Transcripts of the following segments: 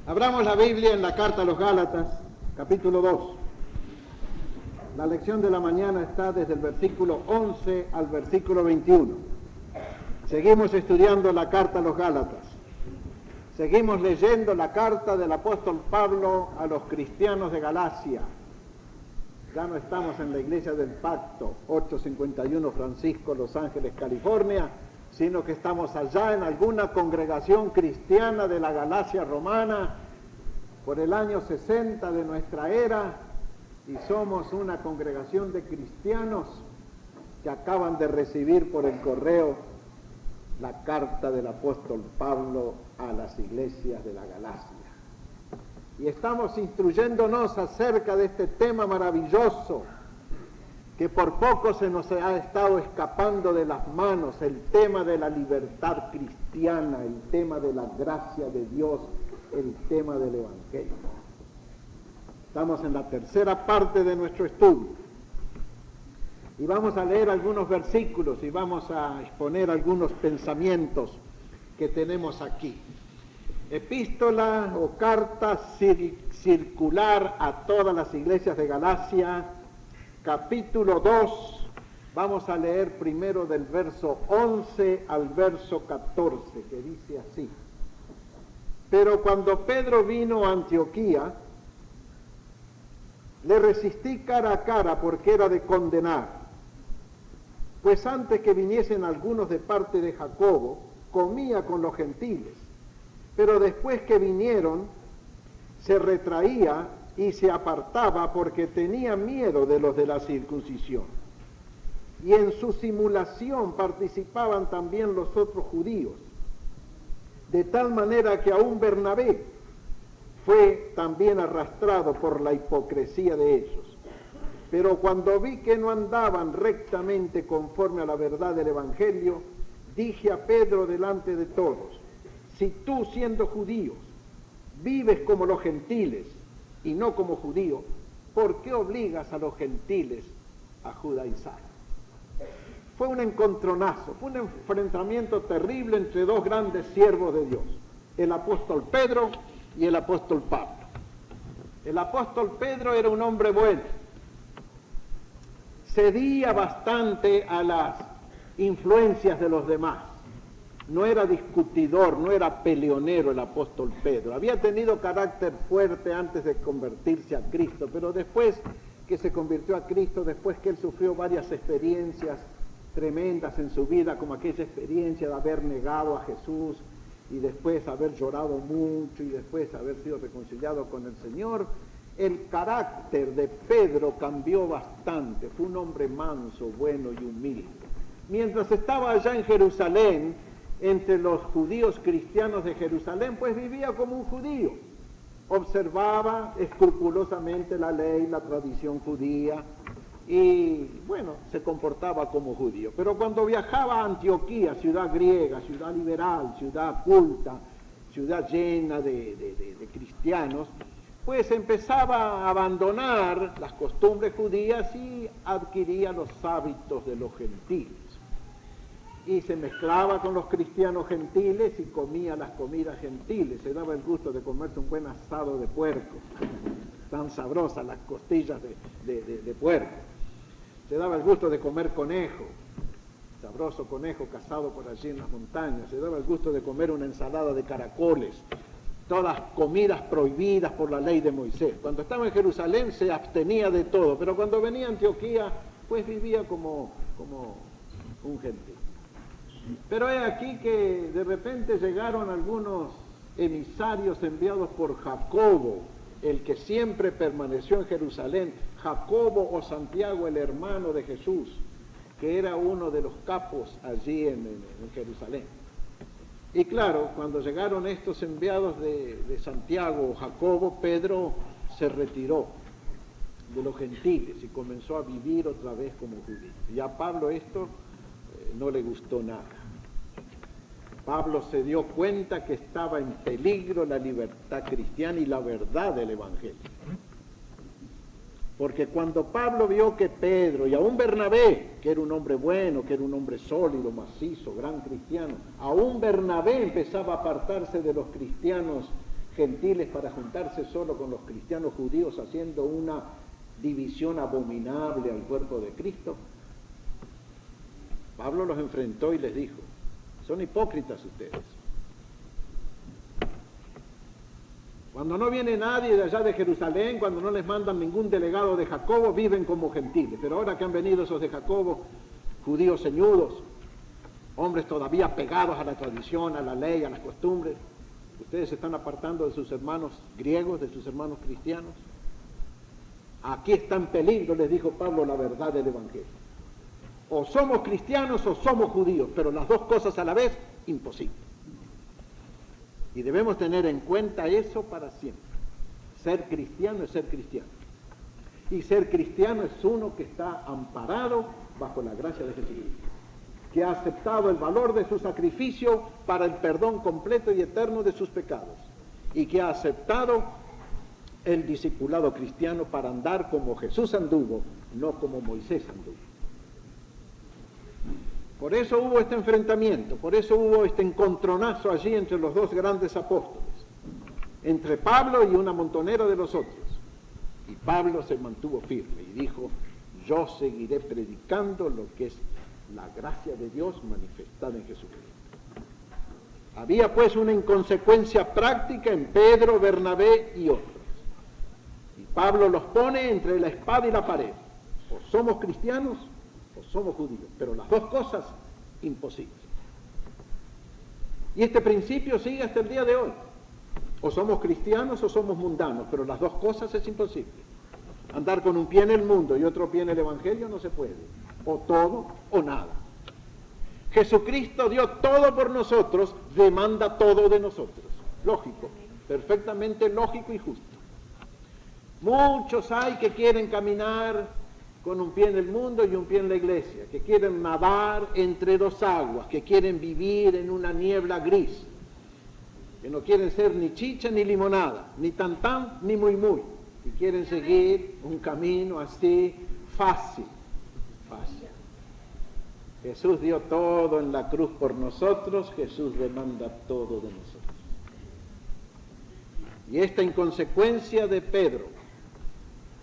Abramos la Biblia en la carta a los Gálatas, capítulo 2. La lección de la mañana está desde el versículo 11 al versículo 21. Seguimos estudiando la carta a los Gálatas. Seguimos leyendo la carta del apóstol Pablo a los cristianos de Galacia. Ya no estamos en la iglesia del Pacto, 851 Francisco, Los Ángeles, California, sino que estamos allá en alguna congregación cristiana de la Galacia romana por el año 60 de nuestra era, y somos una congregación de cristianos que acaban de recibir por el correo la carta del apóstol Pablo a las iglesias de la Galacia. Y estamos instruyéndonos acerca de este tema maravilloso que por poco se nos ha estado escapando de las manos, el tema de la libertad cristiana, el tema de la gracia de Dios, el tema del Evangelio. Estamos en la tercera parte de nuestro estudio y vamos a leer algunos versículos y vamos a exponer algunos pensamientos que tenemos aquí. Epístola o carta circular a todas las iglesias de Galacia, capítulo 2, vamos a leer primero del verso 11 al verso 14, que dice así: Pero cuando Pedro vino a Antioquía, le resistí cara a cara porque era de condenar, pues antes que viniesen algunos de parte de Jacobo, comía con los gentiles, pero después que vinieron, se retraía y se apartaba porque tenía miedo de los de la circuncisión. Y en su simulación participaban también los otros judíos, de tal manera que aún Bernabé fue también arrastrado por la hipocresía de ellos. Pero cuando vi que no andaban rectamente conforme a la verdad del Evangelio, dije a Pedro delante de todos: si tú, siendo judío, vives como los gentiles y no como judío, ¿por qué obligas a los gentiles a judaizar? Fue un encontronazo, fue un enfrentamiento terrible entre dos grandes siervos de Dios, el apóstol Pedro y el apóstol Pablo. El apóstol Pedro era un hombre bueno, cedía bastante a las influencias de los demás. No era discutidor, no era peleonero el apóstol Pedro. Había tenido carácter fuerte antes de convertirse a Cristo, pero después que se convirtió a Cristo, después que él sufrió varias experiencias tremendas en su vida, como aquella experiencia de haber negado a Jesús y después haber llorado mucho y después haber sido reconciliado con el Señor, el carácter de Pedro cambió bastante. Fue un hombre manso, bueno y humilde. Mientras estaba allá en Jerusalén, entre los judíos cristianos de Jerusalén, pues vivía como un judío. Observaba escrupulosamente la ley, la tradición judía y, bueno, se comportaba como judío. Pero cuando viajaba a Antioquía, ciudad griega, ciudad liberal, ciudad culta, ciudad llena de cristianos, pues empezaba a abandonar las costumbres judías y adquiría los hábitos de los gentiles. Y se mezclaba con los cristianos gentiles y comía las comidas gentiles. Se daba el gusto de comerse un buen asado de puerco, tan sabrosas las costillas de puerco. Se daba el gusto de comer conejo, sabroso conejo cazado por allí en las montañas. Se daba el gusto de comer una ensalada de caracoles, todas comidas prohibidas por la ley de Moisés. Cuando estaba en Jerusalén se abstenía de todo, pero cuando venía a Antioquía, pues vivía como un gentil. Pero he aquí que de repente llegaron algunos emisarios enviados por Jacobo, el que siempre permaneció en Jerusalén, Jacobo o Santiago, el hermano de Jesús, que era uno de los capos allí en Jerusalén. Y claro, cuando llegaron estos enviados de Santiago o Jacobo, Pedro se retiró de los gentiles y comenzó a vivir otra vez como judío. Y a Pablo esto no le gustó nada. Pablo se dio cuenta que estaba en peligro la libertad cristiana y la verdad del Evangelio. Porque cuando Pablo vio que Pedro y aún Bernabé, que era un hombre bueno, que era un hombre sólido, macizo, gran cristiano, aún Bernabé empezaba a apartarse de los cristianos gentiles para juntarse solo con los cristianos judíos, haciendo una división abominable al cuerpo de Cristo. Pablo los enfrentó y les dijo: son hipócritas ustedes. Cuando no viene nadie de allá de Jerusalén, cuando no les mandan ningún delegado de Jacobo, viven como gentiles. Pero ahora que han venido esos de Jacobo, judíos ceñudos, hombres todavía pegados a la tradición, a la ley, a las costumbres, ustedes se están apartando de sus hermanos griegos, de sus hermanos cristianos. Aquí está en peligro, les dijo Pablo, la verdad del Evangelio. O somos cristianos o somos judíos, pero las dos cosas a la vez, imposible. Y debemos tener en cuenta eso para siempre. Ser cristiano es ser cristiano. Y ser cristiano es uno que está amparado bajo la gracia de Jesucristo, que ha aceptado el valor de su sacrificio para el perdón completo y eterno de sus pecados, y que ha aceptado el discipulado cristiano para andar como Jesús anduvo, no como Moisés anduvo. Por eso hubo este enfrentamiento, por eso hubo este encontronazo allí entre los dos grandes apóstoles, entre Pablo y una montonera de los otros. Y Pablo se mantuvo firme y dijo: yo seguiré predicando lo que es la gracia de Dios manifestada en Jesucristo. Había pues una inconsecuencia práctica en Pedro, Bernabé y otros. Y Pablo los pone entre la espada y la pared. O somos cristianos o somos judíos, pero las dos cosas, imposibles. Y este principio sigue hasta el día de hoy. O somos cristianos o somos mundanos, pero las dos cosas es imposible. Andar con un pie en el mundo y otro pie en el Evangelio no se puede. O todo o nada. Jesucristo dio todo por nosotros, demanda todo de nosotros. Lógico, perfectamente lógico y justo. Muchos hay que quieren caminar con un pie en el mundo y un pie en la iglesia, que quieren nadar entre dos aguas, que quieren vivir en una niebla gris, que no quieren ser ni chicha ni limonada, ni tan tan ni muy muy, y quieren seguir un camino así fácil. Jesús dio todo en la cruz por nosotros, Jesús demanda todo de nosotros. Y esta inconsecuencia de Pedro,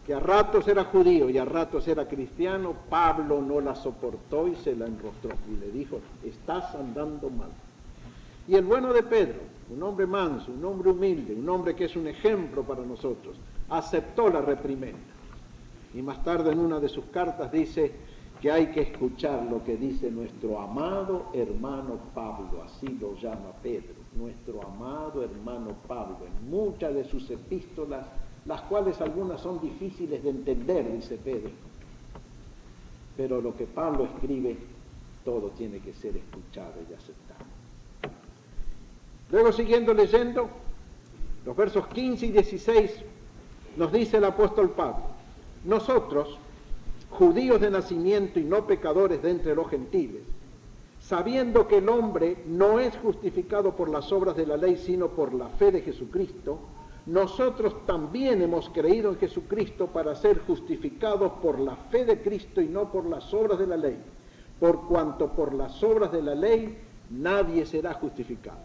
que a ratos era judío y a ratos era cristiano, Pablo no la soportó y se la enrostró y le dijo: estás andando mal. Y el bueno de Pedro, un hombre manso, un hombre humilde, un hombre que es un ejemplo para nosotros, aceptó la reprimenda. Y más tarde en una de sus cartas dice que hay que escuchar lo que dice nuestro amado hermano Pablo, así lo llama Pedro, nuestro amado hermano Pablo, en muchas de sus epístolas, las cuales algunas son difíciles de entender, dice Pedro. Pero lo que Pablo escribe, todo tiene que ser escuchado y aceptado. Luego, siguiendo leyendo, los versos 15 y 16, nos dice el apóstol Pablo: nosotros, judíos de nacimiento y no pecadores de entre los gentiles, sabiendo que el hombre no es justificado por las obras de la ley, sino por la fe de Jesucristo, nosotros también hemos creído en Jesucristo para ser justificados por la fe de Cristo y no por las obras de la ley, por cuanto por las obras de la ley nadie será justificado.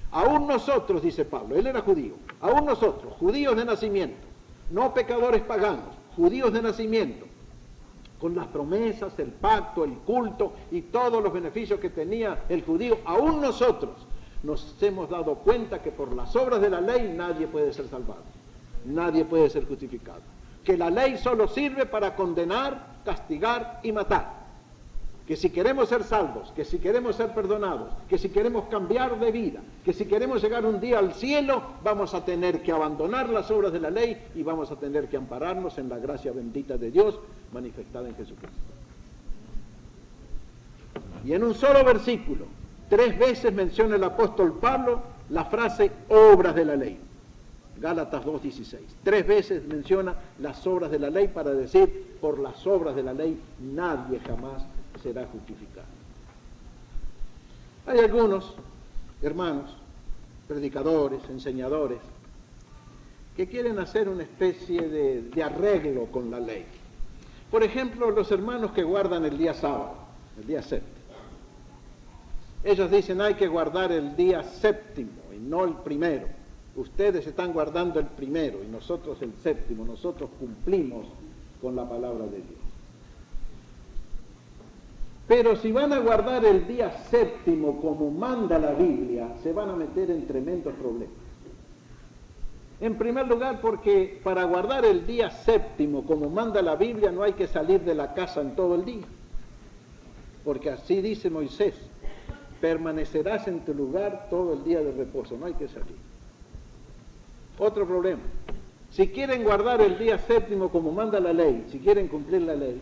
Aún nosotros, dice Pablo, él era judío, aún nosotros, judíos de nacimiento, no pecadores paganos, judíos de nacimiento, con las promesas, el pacto, el culto y todos los beneficios que tenía el judío, aún nosotros nos hemos dado cuenta que por las obras de la ley nadie puede ser salvado, nadie puede ser justificado, que la ley solo sirve para condenar, castigar y matar, que si queremos ser salvos, que si queremos ser perdonados, que si queremos cambiar de vida, que si queremos llegar un día al cielo, vamos a tener que abandonar las obras de la ley y vamos a tener que ampararnos en la gracia bendita de Dios manifestada en Jesucristo. Y en un solo versículo, 3 veces menciona el apóstol Pablo la frase obras de la ley. Gálatas 2:16. 3 veces menciona las obras de la ley para decir, por las obras de la ley nadie jamás será justificado. Hay algunos hermanos, predicadores, enseñadores, que quieren hacer una especie de arreglo con la ley. Por ejemplo, los hermanos que guardan el día sábado, el día séptimo. Ellos dicen hay que guardar el día séptimo y no el primero. Ustedes están guardando el primero y nosotros el séptimo. Nosotros cumplimos con la palabra de Dios. Pero si van a guardar el día séptimo como manda la Biblia, se van a meter en tremendos problemas. En primer lugar, porque para guardar el día séptimo como manda la Biblia no hay que salir de la casa en todo el día. Porque así dice Moisés, permanecerás en tu lugar todo el día de reposo, no hay que salir. Otro problema, si quieren guardar el día séptimo como manda la ley, si quieren cumplir la ley,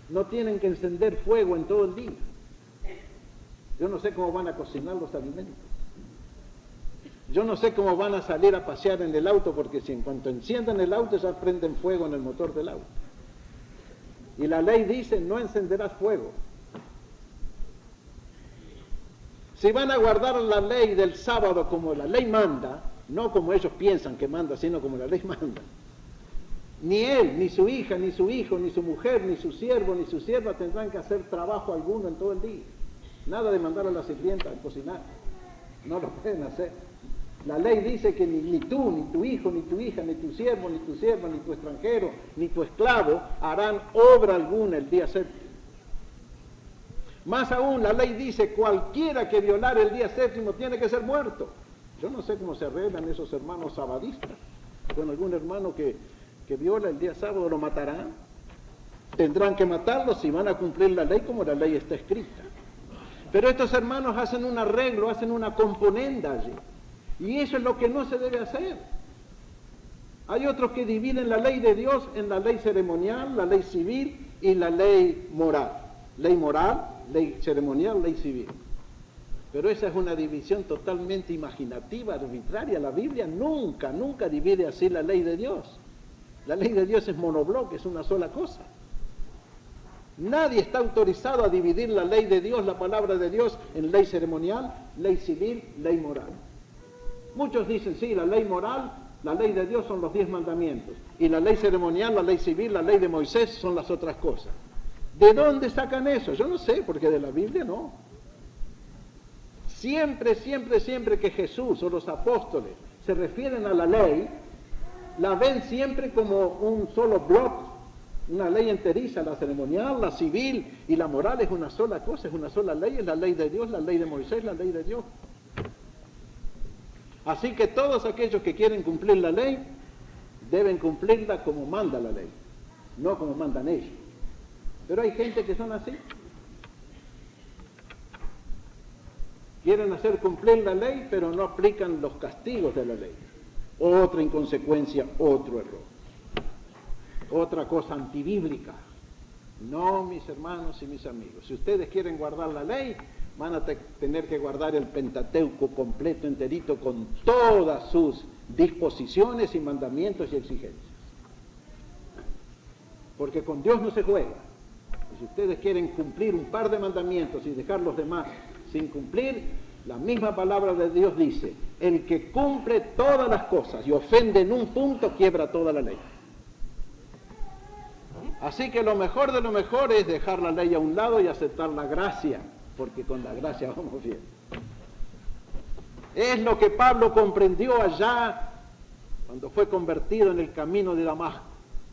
no tienen que encender fuego en todo el día. Yo no sé cómo van a cocinar los alimentos. Yo no sé cómo van a salir a pasear en el auto, porque si en cuanto enciendan el auto ya prenden fuego en el motor del auto. Y la ley dice, no encenderás fuego. Si van a guardar la ley del sábado como la ley manda, no como ellos piensan que manda, sino como la ley manda, ni él, ni su hija, ni su hijo, ni su mujer, ni su siervo, ni su sierva tendrán que hacer trabajo alguno en todo el día. Nada de mandar a la sirvienta a cocinar. No lo pueden hacer. La ley dice que ni tú, ni tu hijo, ni tu hija, ni tu siervo, ni tu sierva, ni tu extranjero, ni tu esclavo harán obra alguna el día séptimo. Más aún, la ley dice, cualquiera que violar el día séptimo tiene que ser muerto. Yo no sé cómo se arreglan esos hermanos sabadistas. Con algún hermano que viola el día sábado, lo matarán. Tendrán que matarlo si van a cumplir la ley como la ley está escrita. Pero estos hermanos hacen un arreglo, hacen una componenda allí. Y eso es lo que no se debe hacer. Hay otros que dividen la ley de Dios en la ley ceremonial, la ley civil y la ley moral. Ley moral, ley ceremonial, ley civil. Pero esa es una división totalmente imaginativa, arbitraria. La Biblia nunca divide así la ley de Dios. La ley de Dios es monobloque, es una sola cosa. Nadie está autorizado a dividir la ley de Dios, la palabra de Dios, en ley ceremonial, ley civil, ley moral. Muchos dicen, sí, la ley moral, la ley de Dios son los 10 mandamientos, y la ley ceremonial, la ley civil, la ley de Moisés son las otras cosas. ¿De dónde sacan eso? Yo no sé, porque de la Biblia no. Siempre que Jesús o los apóstoles se refieren a la ley, la ven siempre como un solo bloque, una ley enteriza, la ceremonial, la civil y la moral es una sola cosa, es una sola ley, es la ley de Dios, la ley de Moisés, la ley de Dios. Así que todos aquellos que quieren cumplir la ley, deben cumplirla como manda la ley, no como mandan ellos. Pero hay gente que son así. Quieren hacer cumplir la ley, pero no aplican los castigos de la ley. Otra inconsecuencia, otro error. Otra cosa antibíblica. No, mis hermanos y mis amigos. Si ustedes quieren guardar la ley, van a tener que guardar el Pentateuco completo, enterito, con todas sus disposiciones y mandamientos y exigencias. Porque con Dios no se juega. Y si ustedes quieren cumplir un par de mandamientos y dejar los demás sin cumplir, la misma palabra de Dios dice, el que cumple todas las cosas y ofende en un punto, quiebra toda la ley. Así que lo mejor de lo mejor es dejar la ley a un lado y aceptar la gracia, porque con la gracia vamos bien. Es lo que Pablo comprendió allá cuando fue convertido en el camino de Damasco.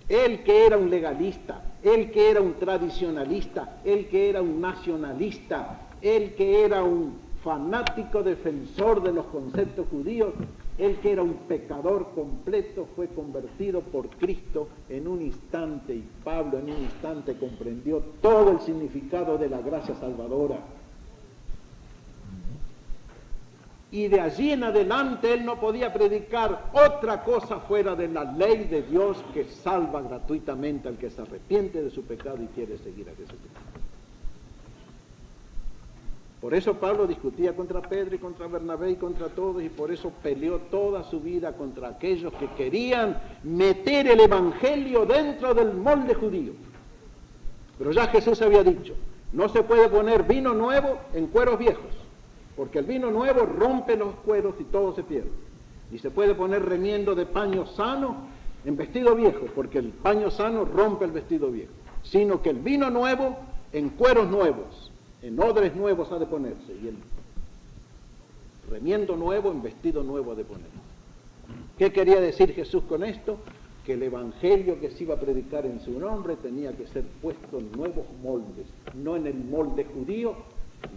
Él que era un legalista, él que era un tradicionalista, él que era un nacionalista, él que era un fanático defensor de los conceptos judíos, él que era un pecador completo, fue convertido por Cristo en un instante, y Pablo en un instante comprendió todo el significado de la gracia salvadora. Y de allí en adelante él no podía predicar otra cosa fuera de la ley de Dios que salva gratuitamente al que se arrepiente de su pecado y quiere seguir a Jesucristo. Por eso Pablo discutía contra Pedro y contra Bernabé y contra todos, y por eso peleó toda su vida contra aquellos que querían meter el evangelio dentro del molde judío. Pero ya Jesús había dicho, no se puede poner vino nuevo en cueros viejos, porque el vino nuevo rompe los cueros y todo se pierde. Y se puede poner remiendo de paño sano en vestido viejo, porque el paño sano rompe el vestido viejo. Sino que el vino nuevo en cueros nuevos, en odres nuevos ha de ponerse, y el remiendo nuevo en vestido nuevo ha de ponerse. ¿Qué quería decir Jesús con esto? Que el evangelio que se iba a predicar en su nombre tenía que ser puesto en nuevos moldes, no en el molde judío,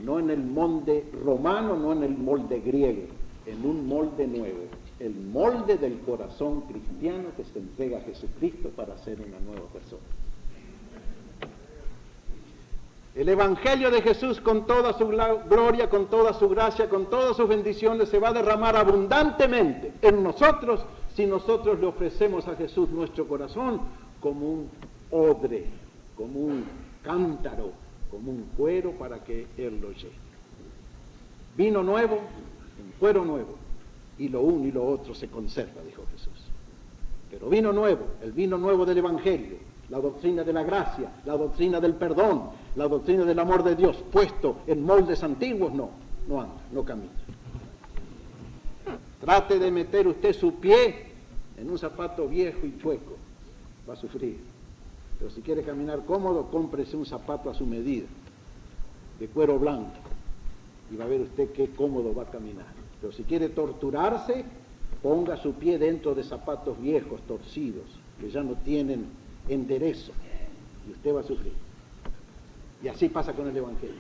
no en el molde romano, no en el molde griego, en un molde nuevo, el molde del corazón cristiano que se entrega a Jesucristo para ser una nueva persona. El evangelio de Jesús, con toda su gloria, con toda su gracia, con todas sus bendiciones, se va a derramar abundantemente en nosotros si nosotros le ofrecemos a Jesús nuestro corazón como un odre, como un cántaro, como un cuero para que Él lo llene. Vino nuevo, un cuero nuevo, y lo uno y lo otro se conserva, dijo Jesús. Pero vino nuevo, el vino nuevo del evangelio, la doctrina de la gracia, la doctrina del perdón, la doctrina del amor de Dios, puesto en moldes antiguos, no anda, no camina. Trate de meter usted su pie en un zapato viejo y chueco, va a sufrir. Pero si quiere caminar cómodo, cómprese un zapato a su medida, de cuero blanco, y va a ver usted qué cómodo va a caminar. Pero si quiere torturarse, ponga su pie dentro de zapatos viejos, torcidos, que ya no tienen enderezo, y usted va a sufrir. Y así pasa con el evangelio.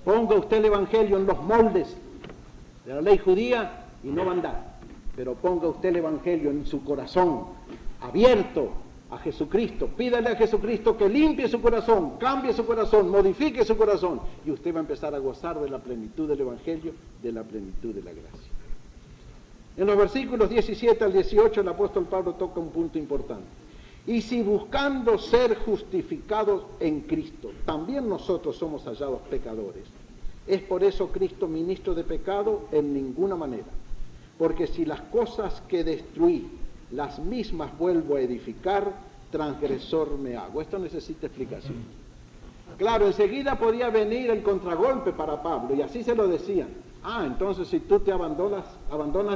Ponga usted el evangelio en los moldes de la ley judía y no va a andar, pero ponga usted el evangelio en su corazón, abierto a Jesucristo. Pídale a Jesucristo que limpie su corazón, cambie su corazón, modifique su corazón, y usted va a empezar a gozar de la plenitud del evangelio, de la plenitud de la gracia. En los versículos 17 al 18 el apóstol Pablo toca un punto importante. Y si buscando ser justificados en Cristo, también nosotros somos hallados pecadores, ¿es por eso Cristo ministro de pecado? En ninguna manera. Porque si las cosas que destruí, las mismas vuelvo a edificar, transgresor me hago. Esto necesita explicación. Claro, enseguida podía venir el contragolpe para Pablo, y así se lo decían. Entonces si tú te abandonas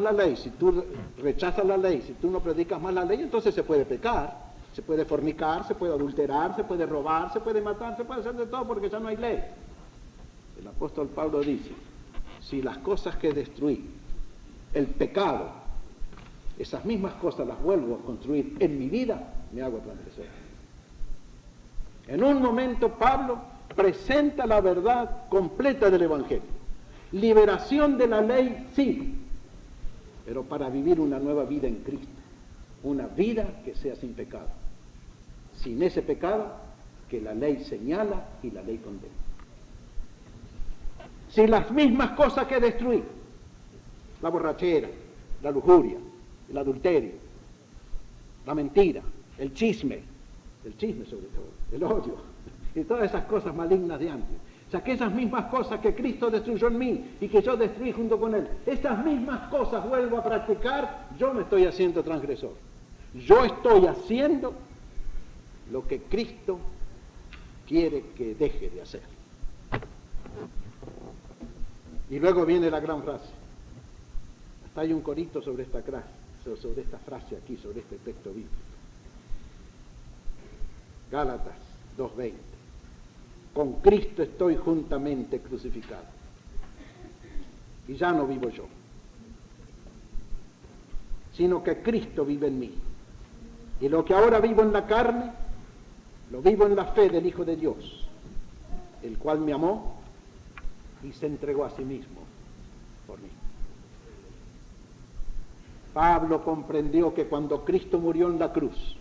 la ley, si tú rechazas la ley, si tú no predicas más la ley, entonces se puede pecar. Se puede fornicar, se puede adulterar, se puede robar, se puede matar, se puede hacer de todo porque ya no hay ley. El apóstol Pablo dice, si las cosas que destruí, el pecado, esas mismas cosas las vuelvo a construir en mi vida, me hago transgresor. En un momento Pablo presenta la verdad completa del evangelio. Liberación de la ley, sí, pero para vivir una nueva vida en Cristo. Una vida que sea sin pecado. Sin ese pecado que la ley señala y la ley condena. Sin las mismas cosas que destruí. La borrachera, la lujuria, el adulterio, la mentira, el chisme sobre todo, el odio, y todas esas cosas malignas de antes. O sea, que esas mismas cosas que Cristo destruyó en mí y que yo destruí junto con Él, esas mismas cosas vuelvo a practicar, yo me estoy haciendo transgresor. Yo estoy haciendo lo que Cristo quiere que deje de hacer. Y luego viene la gran frase. Hasta hay un corito sobre esta frase aquí, sobre este texto bíblico. Gálatas 2:20. Con Cristo estoy juntamente crucificado. Y ya no vivo yo, sino que Cristo vive en mí. Y lo que ahora vivo en la carne, lo vivo en la fe del Hijo de Dios, el cual me amó y se entregó a sí mismo por mí. Pablo comprendió que cuando Cristo murió en la cruz,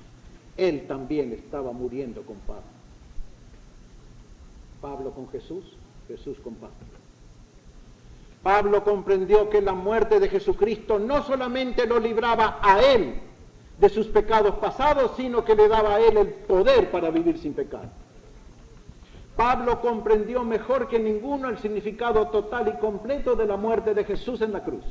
él también estaba muriendo con Pablo. Pablo con Jesús, Jesús con Pablo. Pablo comprendió que la muerte de Jesucristo no solamente lo libraba a él de sus pecados pasados, sino que le daba a él el poder para vivir sin pecado. Pablo comprendió mejor que ninguno el significado total y completo de la muerte de Jesús en la cruz.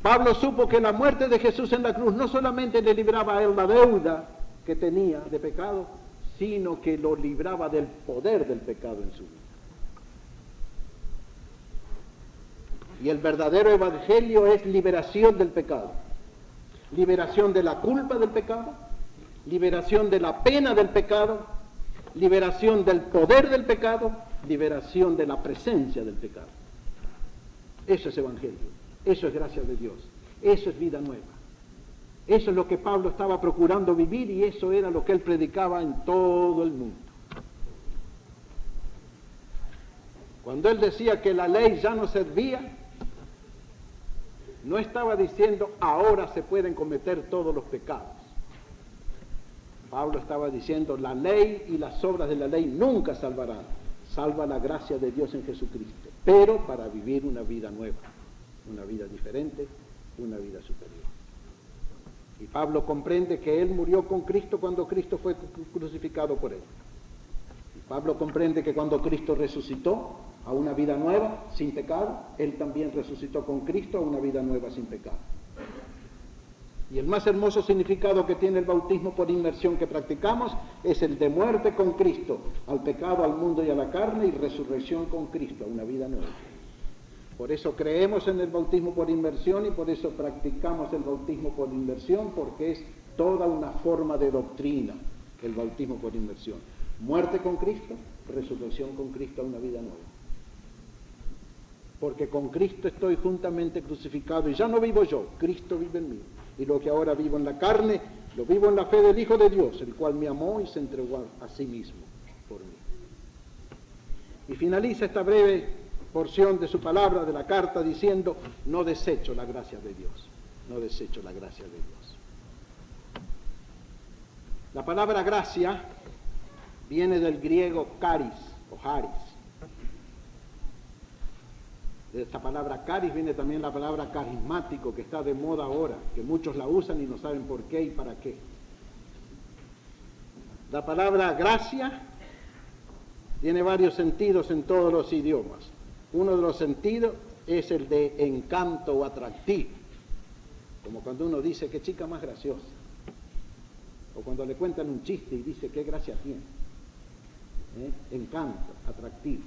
Pablo supo que la muerte de Jesús en la cruz no solamente le libraba a él la deuda que tenía de pecado, sino que lo libraba del poder del pecado en su vida. Y el verdadero evangelio es liberación del pecado, liberación de la culpa del pecado, liberación de la pena del pecado, liberación del poder del pecado, liberación de la presencia del pecado. Eso es evangelio. Eso es gracia de Dios. Eso es vida nueva. Eso es lo que Pablo estaba procurando vivir y eso era lo que él predicaba en todo el mundo. Cuando él decía que la ley ya no servía, no estaba diciendo ahora se pueden cometer todos los pecados. Pablo estaba diciendo la ley y las obras de la ley nunca salvarán. Salva la gracia de Dios en Jesucristo, pero para vivir una vida nueva, una vida diferente, una vida superior. Y Pablo comprende que él murió con Cristo cuando Cristo fue crucificado por él. Y Pablo comprende que cuando Cristo resucitó a una vida nueva, sin pecado, él también resucitó con Cristo a una vida nueva, sin pecado. Y el más hermoso significado que tiene el bautismo por inmersión que practicamos es el de muerte con Cristo al pecado, al mundo y a la carne, y resurrección con Cristo a una vida nueva. Por eso creemos en el bautismo por inmersión y por eso practicamos el bautismo por inmersión, porque es toda una forma de doctrina el bautismo por inmersión. Muerte con Cristo, resurrección con Cristo a una vida nueva. Porque con Cristo estoy juntamente crucificado y ya no vivo yo, Cristo vive en mí. Y lo que ahora vivo en la carne, lo vivo en la fe del Hijo de Dios, el cual me amó y se entregó a sí mismo por mí. Y finaliza esta breve porción de su palabra, de la carta, diciendo, no desecho la gracia de Dios, no desecho la gracia de Dios. La palabra gracia viene del griego charis o charis. De esta palabra charis viene también la palabra carismático, que está de moda ahora, que muchos la usan y no saben por qué y para qué. La palabra gracia tiene varios sentidos en todos los idiomas. Uno de los sentidos es el de encanto o atractivo, como cuando uno dice qué chica más graciosa, o cuando le cuentan un chiste y dice qué gracia tiene. Encanto, atractivo.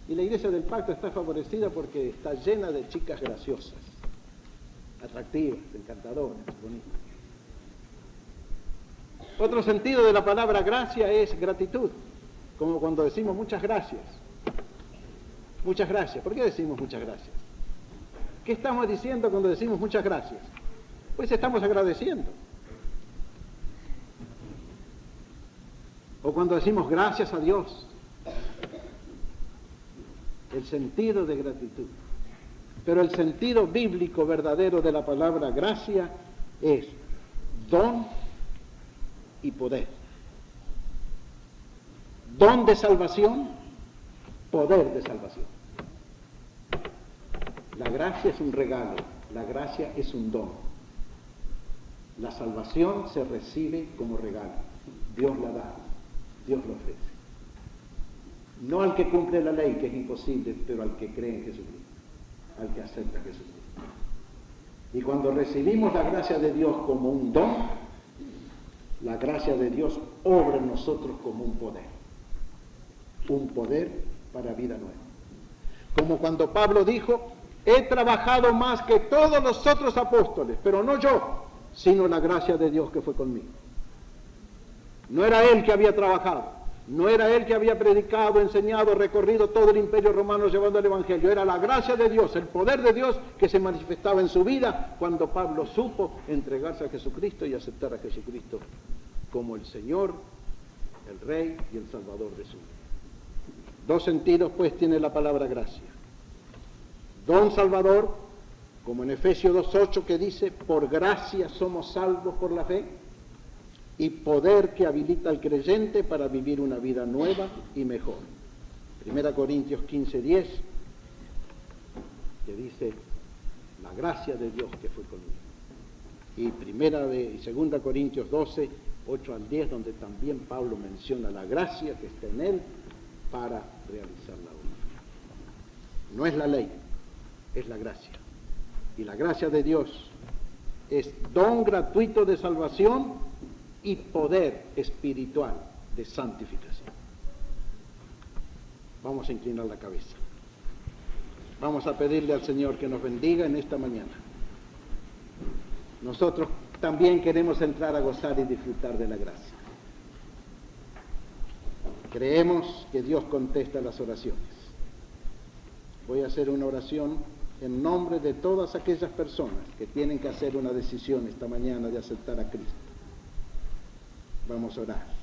Y la Iglesia del Pacto está favorecida porque está llena de chicas graciosas, atractivas, encantadoras, bonitas. Otro sentido de la palabra gracia es gratitud, como cuando decimos muchas gracias. Muchas gracias. ¿Por qué decimos muchas gracias? ¿Qué estamos diciendo cuando decimos muchas gracias? Pues estamos agradeciendo. O cuando decimos gracias a Dios. El sentido de gratitud. Pero el sentido bíblico verdadero de la palabra gracia es don y poder. Don de salvación, poder de salvación. La gracia es un regalo, la gracia es un don. La salvación se recibe como regalo. Dios la da, Dios lo ofrece. No al que cumple la ley, que es imposible, pero al que cree en Jesucristo, al que acepta a Jesucristo. Y cuando recibimos la gracia de Dios como un don, la gracia de Dios obra en nosotros como un poder para vida nueva. Como cuando Pablo dijo, he trabajado más que todos los otros apóstoles, pero no yo, sino la gracia de Dios que fue conmigo. No era él que había trabajado, no era él que había predicado, enseñado, recorrido todo el imperio romano llevando el evangelio, era la gracia de Dios, el poder de Dios que se manifestaba en su vida cuando Pablo supo entregarse a Jesucristo y aceptar a Jesucristo como el Señor, el Rey y el Salvador de su vida. Dos sentidos pues tiene la palabra gracia. Don salvador, como en Efesios 2:8 que dice, por gracia somos salvos por la fe, y poder que habilita al creyente para vivir una vida nueva y mejor. 1 Corintios 15:10, que dice, la gracia de Dios que fue conmigo. Y 2 Corintios 12:8-10, donde también Pablo menciona la gracia que está en él para realizar la obra. No es la ley, es la gracia. Y la gracia de Dios es don gratuito de salvación y poder espiritual de santificación. Vamos a inclinar la cabeza. Vamos a pedirle al Señor que nos bendiga en esta mañana. Nosotros también queremos entrar a gozar y disfrutar de la gracia. Creemos que Dios contesta las oraciones. Voy a hacer una oración en nombre de todas aquellas personas que tienen que hacer una decisión esta mañana de aceptar a Cristo. Vamos a orar.